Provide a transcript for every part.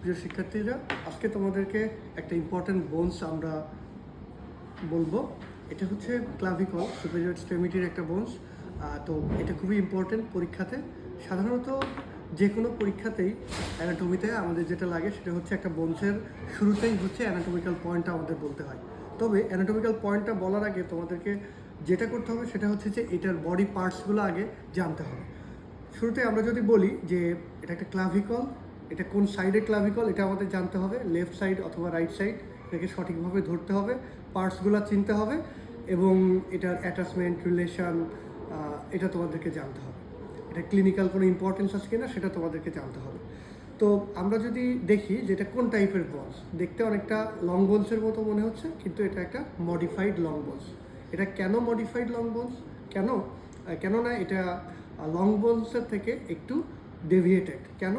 প্রিয় শিক্ষার্থীরা, আজকে তোমাদেরকে একটা ইম্পর্টেন্ট বোনস আমরা বলবো। এটা হচ্ছে ক্লাভিকল, সুপেরিয়র এক্সট্রিমিটির একটা বোনস। তো এটা খুবই ইম্পর্টেন্ট পরীক্ষাতে। সাধারণত যে কোনো পরীক্ষাতেই অ্যানাটমিতে আমাদের যেটা লাগে সেটা হচ্ছে একটা বোনসের শুরুতেই হচ্ছে অ্যানাটমিক্যাল পয়েন্টটা আমাদের বলতে হয়। তবে অ্যানাটমিক্যাল পয়েন্টটা বলার আগে তোমাদেরকে যেটা করতে হবে সেটা হচ্ছে যে এটার বডি পার্টসগুলো আগে জানতে হবে। শুরুতে আমরা যদি বলি যে এটা একটা ক্লাভিকল, এটা কোন সাইডে ক্লাভিকল এটা আমাদের জানতে হবে, লেফট সাইড অথবা রাইট সাইড, এটাকে সঠিকভাবে ধরতে হবে, পার্টসগুলো চিনতে হবে এবং এটার অ্যাটাচমেন্ট রিলেশন এটা তোমাদেরকে জানতে হবে। এটা ক্লিনিক্যাল কোনো ইম্পর্টেন্স আছে কিনা সেটা তোমাদেরকে জানতে হবে। তো আমরা যদি দেখি যে এটা কোন টাইপের বোনস, দেখতে অনেকটা লং বোনসের মতো মনে হচ্ছে, কিন্তু এটা একটা মডিফাইড লং বোনস। এটা কেন মডিফাইড লং বোনস? কেননা এটা লং বোনসের থেকে একটু ডেভিয়েটেড। কেন?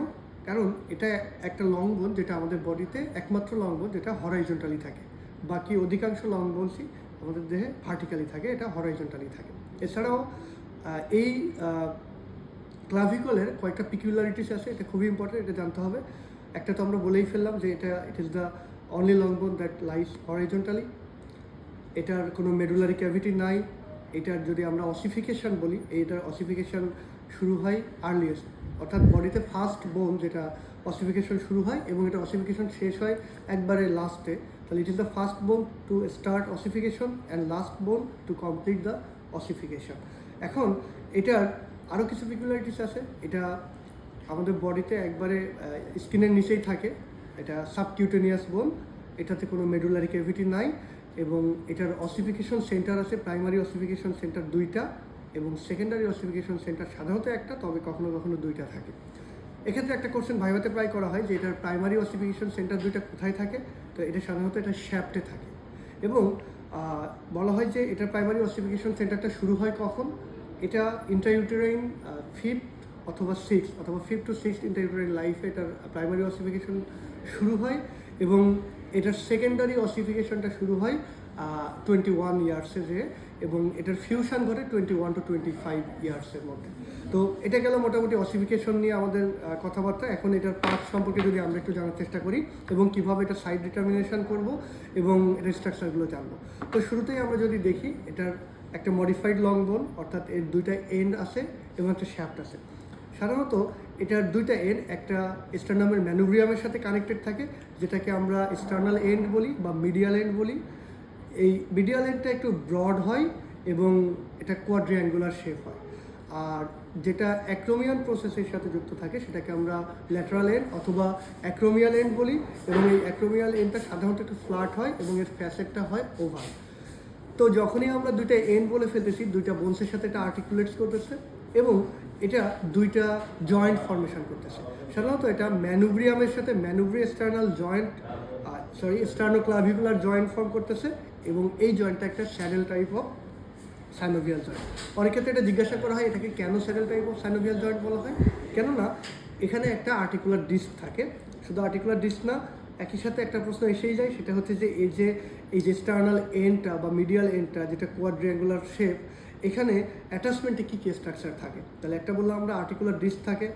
কারণ এটা একটা লং বোন যেটা আমাদের বডিতে একমাত্র লং বোন যেটা হরাইজন্টালি থাকে। বাকি অধিকাংশ লং বোনসই আমাদের দেহে ভার্টিক্যালি থাকে, এটা হরাইজন্টালি থাকে। এছাড়াও এই ক্লাভিকলের কয়েকটা পিকুলারিটিস আছে, এটা খুবই ইম্পর্টেন্ট, এটা জানতে হবে। একটা তো আমরা বলেই ফেললাম যে it is the only long বোন দ্যাট লাইস হরাইজন্টালি। এটার কোনো মেডুলারি ক্যাভিটি নাই। এটার যদি আমরা অসিফিকেশন বলি, এইটার অসিফিকেশন শুরু হয় আর্লিয়েস্ট, অর্থাৎ বডিতে ফার্স্ট বোন যেটা অসিফিকেশন শুরু হয় এবং এটা অসিফিকেশন শেষ হয় একবারে লাস্টে। তাহলে ইট ইজ দ্য ফার্স্ট বোন to start ossification and last বোন টু কমপ্লিট দ্য অসিফিকেশন। এখন এটার আরও কিছু পিকুলারিটিস আছে। এটা আমাদের বডিতে একবারে স্কিনের নিচেই থাকে। এটা সাবকিউটেনিয়াস বোন, এটাতে কোনো মেডুলারি ক্যাভিটি নাই এবং এটার অসিফিকেশন সেন্টার আছে। প্রাইমারি অসিফিকেশন সেন্টার 2টা এবং সেকেন্ডারি অসিফিকেশন সেন্টার সাধারণত একটা, তবে কখনো কখনো 2টা থাকে। এক্ষেত্রে একটা কোশ্চেন ভাইভাতে প্রায় করা হয় যে এটার প্রাইমারি অসিফিকেশন সেন্টার 2টা কোথায় থাকে। তো এটা সাধারণত এটা শ্যাফটে থাকে এবং বলা হয় যে এটার প্রাইমারি অসিফিকেশন সেন্টারটা শুরু হয় কখন। এটা ইন্ট্রাইউটেরাইন 5th অথবা 6th অথবা 5th to 6th ইন্ট্রাইউটেরাইন লাইফে এটার প্রাইমারি অসিফিকেশন শুরু হয় এবং এটার সেকেন্ডারি অসিফিকেশনটা শুরু হয় 21 ইয়ার্সে যে, এবং এটার ফিউশন ঘটে 21 to 25 ইয়ার্সের মধ্যে। তো এটা গেল মোটামুটি অসিফিকেশন নিয়ে আমাদের কথাবার্তা। এখন এটার পার্ট সম্পর্কে যদি আমরা একটু জানার চেষ্টা করি এবং কীভাবে এটা সাইড ডিটারমিনেশন করব এবং এটার স্ট্রাকচারগুলো জানবো। তো শুরুতেই আমরা যদি দেখি এটার একটা মডিফাইড লং বোন, অর্থাৎ এর 2টা এন্ড আছে এবং একটা শ্যাফট আছে। সাধারণত এটার 2টা এন্ড একটা স্টার্নামের ম্যানুব্রিয়ামের সাথে কানেক্টেড থাকে, যেটাকে আমরা স্টার্নাল এন্ড বলি বা মিডিয়াল এন্ড বলি। এই মিডিয়াল এন্ডটা একটু ব্রড হয় এবং এটা কোয়াড্রিঅ্যাঙ্গুলার শেপ হয়। আর যেটা অ্যাক্রোমিয়াল প্রসেসের সাথে যুক্ত থাকে সেটাকে আমরা ল্যাটারাল এন্ড অথবা অ্যাক্রোমিয়াল এন্ড বলি এবং এই অ্যাক্রোমিয়াল এন্ডটা সাধারণত একটু ফ্ল্যাট হয় এবং এর ফ্যাসেটটা হয় ওভাল। তো যখনই আমরা 2টা এন্ড বলে ফেলতেছি, 2টা বোনসের সাথে এটা আর্টিকুলেটস করতেছে এবং এটা 2টা জয়েন্ট ফর্মেশন করতেছে। সাধারণত এটা ম্যানুব্রিয়ামের সাথে স্টার্নাল জয়েন্ট স্টার্নোক্লাভিকুলার জয়েন্ট ফর্ম করতেছে এবং এই জয়েন্টটা একটা saddle type of synovial joint. অনেক ক্ষেত্রে এটা জিজ্ঞাসা করা হয় এটাকে কেন saddle type of synovial joint বলা হয়। কেননা এখানে একটা আর্টিকুলার ডিস্ক থাকে। শুধু আর্টিকুলার ডিস্ক না, একই সাথে একটা প্রশ্ন এসেই যায়, সেটা হচ্ছে যে এই যে স্টার্নাল এন্ডটা বা মিডিয়াল এন্ডটা যেটা কোয়াড্রিঅ্যাঙ্গুলার শেপ, এখানে অ্যাটাচমেন্টে কী কী স্ট্রাকচার থাকে। তাহলে একটা বললাম আমরা আর্টিকুলার ডিস্ক থাকে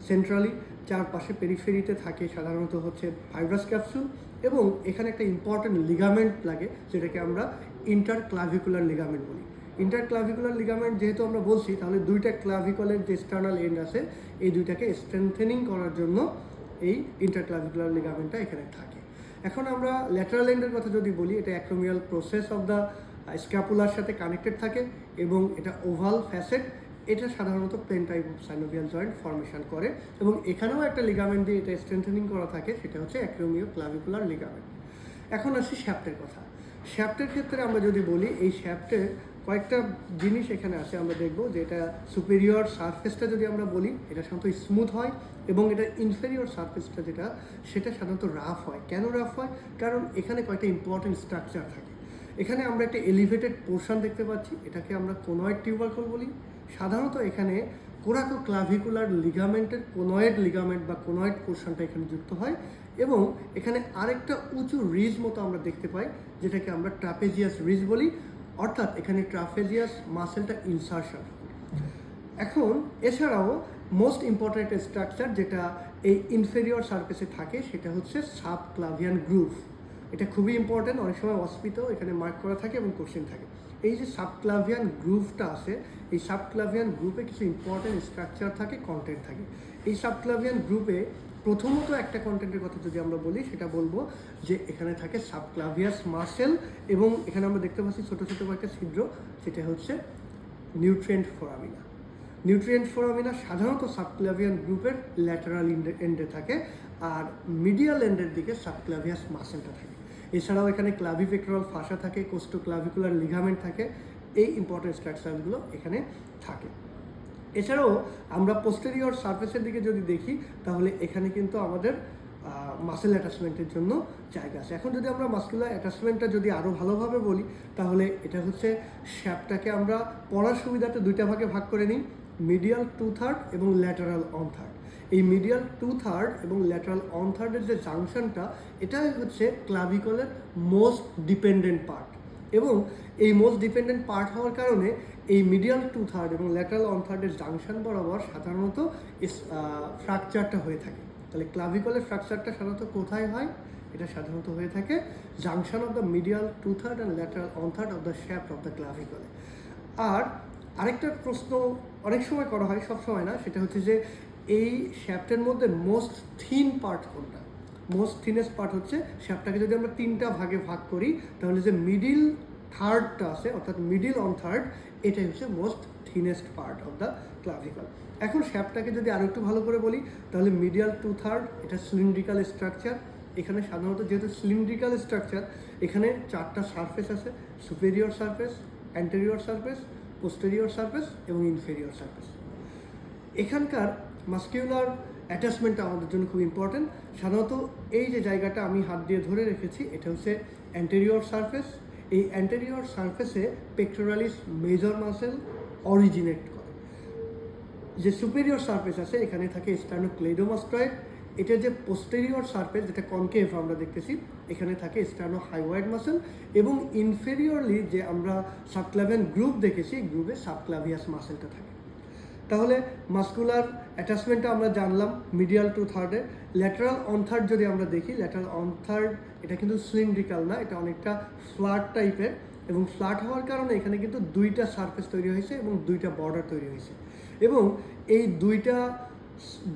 সেন্ট্রালি, চারপাশে পেরিফেরিতে থাকে সাধারণত হচ্ছে ফাইব্রাস ক্যাপসুল এবং এখানে একটা ইম্পর্টেন্ট লিগামেন্ট লাগে যেটাকে আমরা ইন্টারক্লাভিকুলার লিগামেন্ট বলি। ইন্টারক্লাভিকুলার লিগামেন্ট যেহেতু আমরা বলছি, তাহলে 2টা ক্লাভিকলের যে স্টার্নাল এন্ড আছে এই 2টাকে স্ট্রেংথেনিং করার জন্য এই ইন্টারক্লাভিকুলার লিগামেন্টটা এখানে থাকে। এখন আমরা ল্যাটারাল এন্ডের কথা যদি বলি, এটা অ্যাক্রোমিয়াল প্রসেস অফ দ্য স্ক্যাপুলার সাথে কানেক্টেড থাকে এবং এটা ওভাল ফ্যাসেট। এটা সাধারণত plane type of synovial joint formation করে এবং এখানেও একটা লিগামেন্ট দিয়ে এটা স্ট্রেংথেনিং করা থাকে, সেটা হচ্ছে অ্যাক্রোমিও ক্লাভিকুলার লিগামেন্ট। এখন আসি শ্যাফটের কথা। শ্যাফটের ক্ষেত্রে আমরা যদি বলি, এই শ্যাফটের কয়েকটা জিনিস এখানে আছে। আমরা দেখব যে এটা সুপেরিয়র সারফেসটা যদি আমরা বলি, এটা সাধারণত স্মুথ হয় এবং এটা ইনফেরিয়র সারফেসটা যেটা সেটা সাধারণত রাফ হয়। কেন রাফ হয়? কারণ এখানে কয়েকটা ইম্পর্টেন্ট স্ট্রাকচার থাকে। এখানে আমরা একটা এলিভেটেড পোর্শন দেখতে পাচ্ছি, এটাকে আমরা কোনয়েড টিউবারকল বলি। সাধারণত এখানে কোরাকো ক্লাভিকুলার লিগামেন্টের কোনয়েড লিগামেন্ট বা কোনয়েড পোর্শনটা এখানে যুক্ত হয় এবং এখানে আরেকটা উঁচু রিজ মতো আমরা দেখতে পাই, যেটাকে আমরা ট্রাপেজিয়াস রিজ বলি, অর্থাৎ এখানে ট্রাপেজিয়াস মাসেলটা ইনসারশন। এখন এছাড়াও মোস্ট ইম্পর্ট্যান্ট স্ট্রাকচার যেটা এই ইনফেরিয়র সারফেসে থাকে সেটা হচ্ছে সাবক্লাভিয়ান গ্রুভ। এটা খুবই ইম্পর্ট্যান্ট, অনেক সময় অস্পিতেও এখানে মার্ক করা থাকে এবং কোশ্চেন থাকে। এই যে সাবক্লাভিয়ান গ্রুভটা আছে, এই সাবক্লাভিয়ান গ্রুপে কিছু ইম্পর্ট্যান্ট স্ট্রাকচার থাকে, কন্টেন্ট থাকে। এই সাবক্লাভিয়ান গ্রুপে প্রথমত একটা কন্টেন্টের কথা যদি আমরা বলি, সেটা বলবো যে এখানে থাকে সাবক্লাভিয়াস মাসেল, এবং এখানে আমরা দেখতে পাচ্ছি ছোটো ছোটো কয়েকটা ছিদ্র, সেটা হচ্ছে নিউট্রিয়েন্ট ফোরামিনা। নিউট্রিয়েন্ট ফোরামিনা সাধারণত সাবক্লাভিয়ান গ্রুপের ল্যাটারাল এন্ডে থাকে, আর মিডিয়াল এন্ডের দিকে সাবক্লাভিয়াস মাসেলটা থাকে। এছাড়াও এখানে ক্লাভিপেক্টোরাল ফাসা থাকে, কোস্টোক্লাভিকুলার লিগামেন্ট থাকে, এই ইম্পর্টেন্ট স্ট্রাকচারগুলো এখানে থাকে। এছাড়াও আমরা পোস্টেরিয়র সারফেসের দিকে যদি দেখি, তাহলে এখানে কিন্তু আমাদের মাসেল অ্যাটাচমেন্টের জন্য জায়গা আছে। এখন যদি আমরা মাস্কুলার অ্যাটাচমেন্টটা যদি আরও ভালোভাবে বলি, তাহলে এটা হচ্ছে শ্যাপটাকে আমরা পড়ার সুবিধাতে দুইটা ভাগে ভাগ করে নিই, মিডিয়াল 2/3 এবং ল্যাটারাল 1/3। এই মিডিয়াল 2/3 এবং ল্যাটারাল 1/3-এর যে জাংশনটা, এটাই হচ্ছে ক্লাভিকলের মোস্ট ডিপেন্ডেন্ট পার্ট, এবং এই মোস্ট ডিপেন্ডেন্ট পার্ট হওয়ার কারণে এই মিডিয়াল 2/3 এবং ল্যাটারাল 1/3-এর জাংশন বরাবর সাধারণত ফ্র্যাকচারটা হয়ে থাকে। তাহলে ক্লাভিকলের ফ্র্যাকচারটা সাধারণত কোথায় হয়? এটা সাধারণত হয়ে থাকে junction of the medial 2/3 and lateral 1/3 of the shaft of the ক্লাভিকলে। আর আরেকটা প্রশ্ন অনেক সময় করা হয়, সব সময় না, সেটা হচ্ছে যে এই শ্যাফটের মধ্যে মোস্ট থিন পার্ট কোনটা? মোস্ট থিনেস্ট পার্ট হচ্ছে, শ্যাফটটাকে যদি আমরা তিনটা ভাগে ভাগ করি, তাহলে যে মিডিল থার্ডটা আছে, অর্থাৎ মিডিল 1/3, এটাই হচ্ছে most thinnest part of the clavicle. এখন শ্যাফটটাকে যদি আরও একটু ভালো করে বলি, তাহলে মিডিয়াল 2/3 এটা সিলিন্ড্রিক্যাল স্ট্রাকচার। এখানে সাধারণত যেহেতু সিলিন্ড্রিক্যাল স্ট্রাকচার, এখানে 4টা সারফেস আছে, superior surface, anterior surface, posterior surface এবং ইনফেরিয়র সারফেস। এখানকার মাস্কিউলার অ্যাটাচমেন্টটা আমাদের জন্য খুব ইম্পর্টেন্ট। সাধারণত এই যে জায়গাটা আমি হাত দিয়ে ধরে রেখেছি, এটা হচ্ছে অ্যান্টেরিয়র সারফেস। এই অ্যান্টেরিয়র সারফেসে পেক্টোরালিস মেজর মাসেল অরিজিনেট করে। যে সুপেরিয়র সারফেস আছে, এখানে থাকে স্টার্নোক্লেইডোমাস্টয়েড। এটা যে পোস্টেরিয়র সারফেস, যেটা কনকেভ আমরা দেখতেছি, এখানে থাকে স্টার্নোহাইওয়েড মাসেল, এবং ইনফেরিয়রলি যে আমরা সাবক্লাভিয়ান গ্রুপ দেখেছি, গ্রুপে সাবক্লাভিয়াস মাসেলটা থাকে। তাহলে মাস্কুলার অ্যাটাচমেন্টটা আমরা জানলাম মিডিয়াল 2/3-এ। ল্যাটারাল 1/3 যদি আমরা দেখি, ল্যাটারাল 1/3 এটা কিন্তু সিলিন্ড্রিক্যাল না, এটা অনেকটা ফ্ল্যাট টাইপের, এবং ফ্ল্যাট হওয়ার কারণে এখানে কিন্তু দুইটা সারফেস তৈরি হয়েছে এবং দুইটা বর্ডার তৈরি হয়েছে, এবং এই দুইটা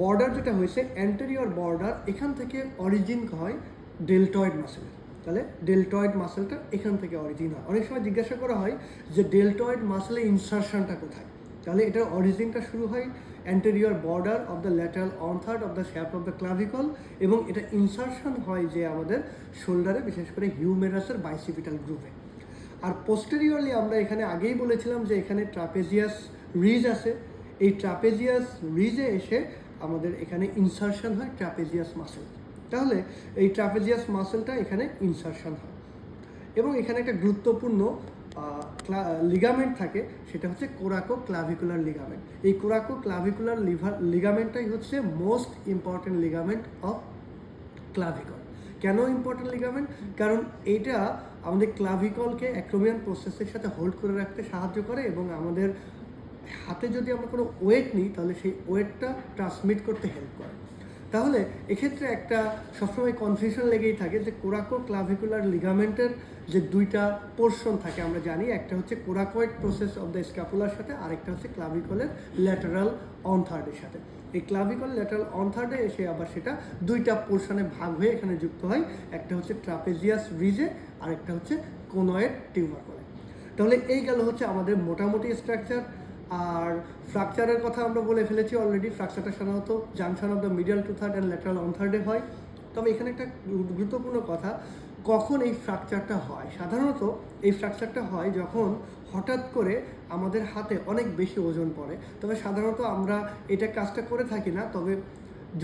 বর্ডার যেটা হয়েছে, অ্যান্টেরিয়র বর্ডার, এখান থেকে অরিজিন হয় ডেলটয়েড মাসেলের। তাহলে ডেলটয়েড মাসেলটা এখান থেকে অরিজিন হয়। অনেক সময় জিজ্ঞাসা করা হয় যে ডেলটয়েড মাসেলের ইনসারশনটা কোথায়? তাহলে এটার অরিজিনটা শুরু হয় anterior border of the lateral 1/3 of the shaft of the clavicle, এবং এটা ইনসারশন হয় যে আমাদের শোল্ডারে, বিশেষ করে হিউমেরাসের বাইসিপিটাল গ্রুপে। আর পোস্টেরিয়রলি আমরা এখানে আগেই বলেছিলাম যে এখানে ট্রাপেজিয়াস রিজ আছে। এই ট্রাপেজিয়াস রিজে এসে আমাদের এখানে ইনসারশন হয় ট্রাপেজিয়াস মাসেল। তাহলে এই ট্রাপেজিয়াস মাসেলটা এখানে ইনসারশন হয়, এবং এখানে একটা গুরুত্বপূর্ণ লিগামেন্ট থাকে, সেটা হচ্ছে কোরাকো ক্লাভিকুলার লিগামেন্ট। এই কোরাকো ক্লাভিকুলার লিগামেন্টটাই হচ্ছে most important ligament of clavicle. কেন ইম্পর্টেন্ট লিগামেন্ট? কারণ এটা আমাদের ক্লাভিকলকে অ্যাক্রোমিয়ান প্রসেসের সাথে হোল্ড করে রাখতে সাহায্য করে, এবং আমাদের হাতে যদি আমরা কোনো ওয়েট নিই, তাহলে সেই ওয়েটটা ট্রান্সমিট করতে হেল্প করে। তাহলে এক্ষেত্রে একটা সবসময় কনফিউশন লেগেই থাকে যে কোরাকো ক্লাভিকুলার লিগামেন্টের যে দুইটা পোর্শন থাকে আমরা জানি, একটা হচ্ছে কোরাকয়েড প্রসেস অফ দ্য স্ক্যাপুলার সাথে, আরেকটা হচ্ছে ক্লাভিকলের ল্যাটারাল 1/3-এর সাথে। এই ক্লাভিকল ল্যাটারাল 1/3-এ এসে আবার সেটা দুইটা পোর্শনে ভাগ হয়ে এখানে যুক্ত হয়, একটা হচ্ছে ট্রাপেজিয়াস রিজে, আরেকটা হচ্ছে কোনয়েড টিউবারকলে। তাহলে এই গেল হচ্ছে আমাদের মোটামুটি স্ট্রাকচার। আর ফ্র্যাকচারের কথা আমরা বলে ফেলেছি অলরেডি। ফ্র্যাকচারটা সাধারণত junction of the medial 2/3 and lateral 1/3-এ হয়। তবে এখানে একটা গুরুত্বপূর্ণ কথা, কখন এই ফ্র্যাকচারটা হয়? সাধারণত এই ফ্র্যাকচারটা হয় যখন হঠাৎ করে আমাদের হাতে অনেক বেশি ওজন পড়ে। তবে সাধারণত আমরা এটা কাজটা করে থাকি না, তবে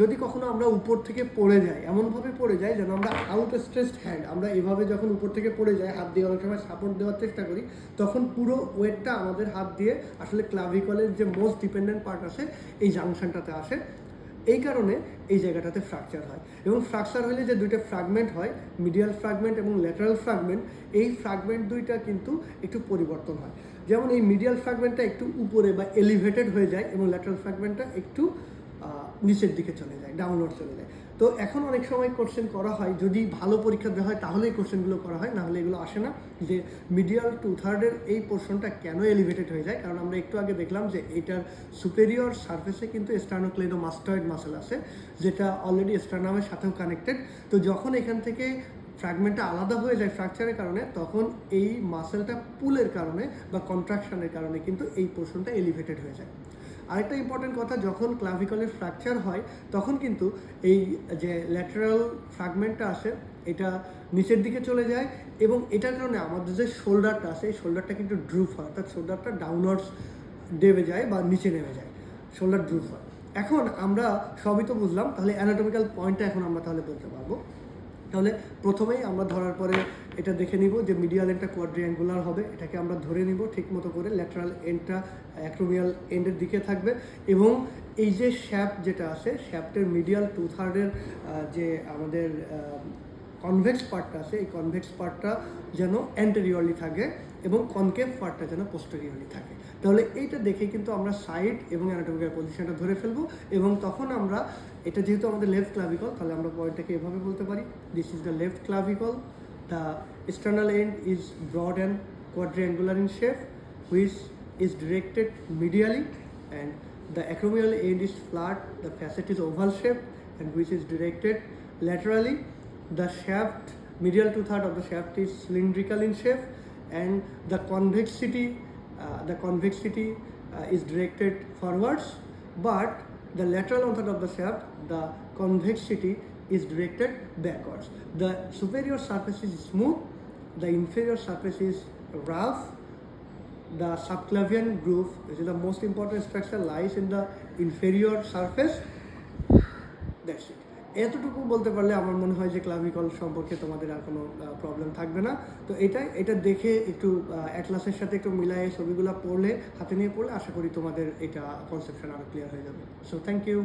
যদি কখনো আমরা উপর থেকে পড়ে যাই, এমনভাবে পড়ে যাই যেন আমরা আউটস্ট্রেচড হ্যান্ড, আমরা এভাবে যখন উপর থেকে পড়ে যাই, হাত দিয়ে অনেক সময় সাপোর্ট দেওয়ার চেষ্টা করি, তখন পুরো ওয়েটটা আমাদের হাত দিয়ে আসলে ক্লাভিকলের যে মোস্ট ডিপেন্ডেন্ট পার্ট আছে, এই জাংশনটাতে আসে। এই কারণে এই জায়গাটাতে ফ্র্যাকচার হয়, এবং ফ্র্যাকচার হলে যে দুইটা ফ্র্যাগমেন্ট হয়, মিডিয়াল ফ্র্যাগমেন্ট এবং ল্যাটারাল ফ্র্যাগমেন্ট, এই ফ্র্যাগমেন্ট দুইটা কিন্তু একটু পরিবর্তন হয়। যেমন এই মিডিয়াল ফ্র্যাগমেন্টটা একটু উপরে বা এলিভেটেড হয়ে যায়, এবং ল্যাটারাল ফ্র্যাগমেন্টটা একটু নিচের দিকে চলে যায়, ডাউনওয়ার্ড চলে যায়। তো এখন অনেক সময় কোশ্চেন করা হয়, যদি ভালো পরীক্ষা দেওয়া হয় তাহলে এই কোশ্চেনগুলো করা হয়, নাহলে এগুলো আসে না, যে মিডিয়াল 2/3 এই পোর্শনটা কেন এলিভেটেড হয়ে যায়। কারণ আমরা একটু আগে দেখলাম যে এটার সুপেরিয়র সারফেসে কিন্তু স্টার্নোক্লেইডোমাস্টয়েড মাসেল আছে, যেটা অলরেডি স্টার্নামের সাথেও কানেক্টেড। তো যখন এখান থেকে ফ্র্যাগমেন্টটা আলাদা হয়ে যায় ফ্র্যাকচারের কারণে, তখন এই মাসেলটা পুলের কারণে বা কন্ট্রাকশনের কারণে কিন্তু এই পোর্শনটা এলিভেটেড হয়ে যায়। আরেকটা ইম্পর্টেন্ট কথা, যখন ক্লাভিকলের ফ্র্যাকচার হয় তখন কিন্তু এই যে ল্যাটারাল ফ্র্যাগমেন্টটা আসে এটা নিচের দিকে চলে যায়, এবং এটার কারণে আমাদের যে শোল্ডারটা আছে এই শোল্ডারটা কিন্তু ড্রুপ হয়, অর্থাৎ শোল্ডারটা ডাউনওয়ার্ডস দেবে যায় বা নিচে নেমে যায়, শোল্ডার ড্রুপ হয়। এখন আমরা সবই তো বুঝলাম, তাহলে অ্যানাটমিক্যাল পয়েন্টটা এখন আমরা তাহলে বলতে পারবো। তাহলে প্রথমেই আমরা ধরার পরে এটা দেখে নিব যে মিডিয়াল এন্ডটা কোয়াড্রিঅ্যাঙ্গুলার হবে, এটাকে আমরা ধরে নিব ঠিক মতো করে। ল্যাটারাল এন্ডটা অ্যাক্রোমিয়াল এন্ডের দিকে থাকবে, এবং এই যে শ্যাফট যেটা আছে, শ্যাফটের মিডিয়াল 2/3 যে আমাদের কনভেক্স পার্টটা আছে, এই কনভেক্স পার্টটা যেন অ্যান্টেরিয়রলি থাকে এবং কনকেভ পার্টটা যেন পোস্টেরিয়রলি থাকে। তাহলে এইটা দেখে কিন্তু আমরা সাইড এবং অ্যানাটমিক্যাল পজিশনটা ধরে ফেলবো, এবং তখন আমরা এটা যেহেতু আমাদের লেফট ক্লাভিকল, তাহলে আমরা পয়েন্টটাকে এভাবে বলতে পারি, this is the left clavicle, the external end is broad and quadrangular in shape, which is directed medially, and the acromial end is flat, the facet is oval shape, and which is directed laterally. The shaft, medial 2/3 of the shaft is cylindrical in shape, and the convexity is directed forwards, but the lateral one-third of the shaft, the convexity is directed backwards. The superior surface is smooth, the inferior surface is rough. The subclavian groove, which is the most important structure, lies in the inferior surface. That's it. এতটুকু বলতে পারলে আমার মনে হয় যে clavicle সম্পর্কে তোমাদের আর কোনো প্রবলেম থাকবে না। তো এটা দেখে একটু অ্যাটলাসের সাথে একটু মিলায়ে ছবিগুলো পড়লে, হাতে নিয়ে পড়লে, আশা করি তোমাদের এটা কনসেপশন আরও ক্লিয়ার হয়ে যাবে। So thank you.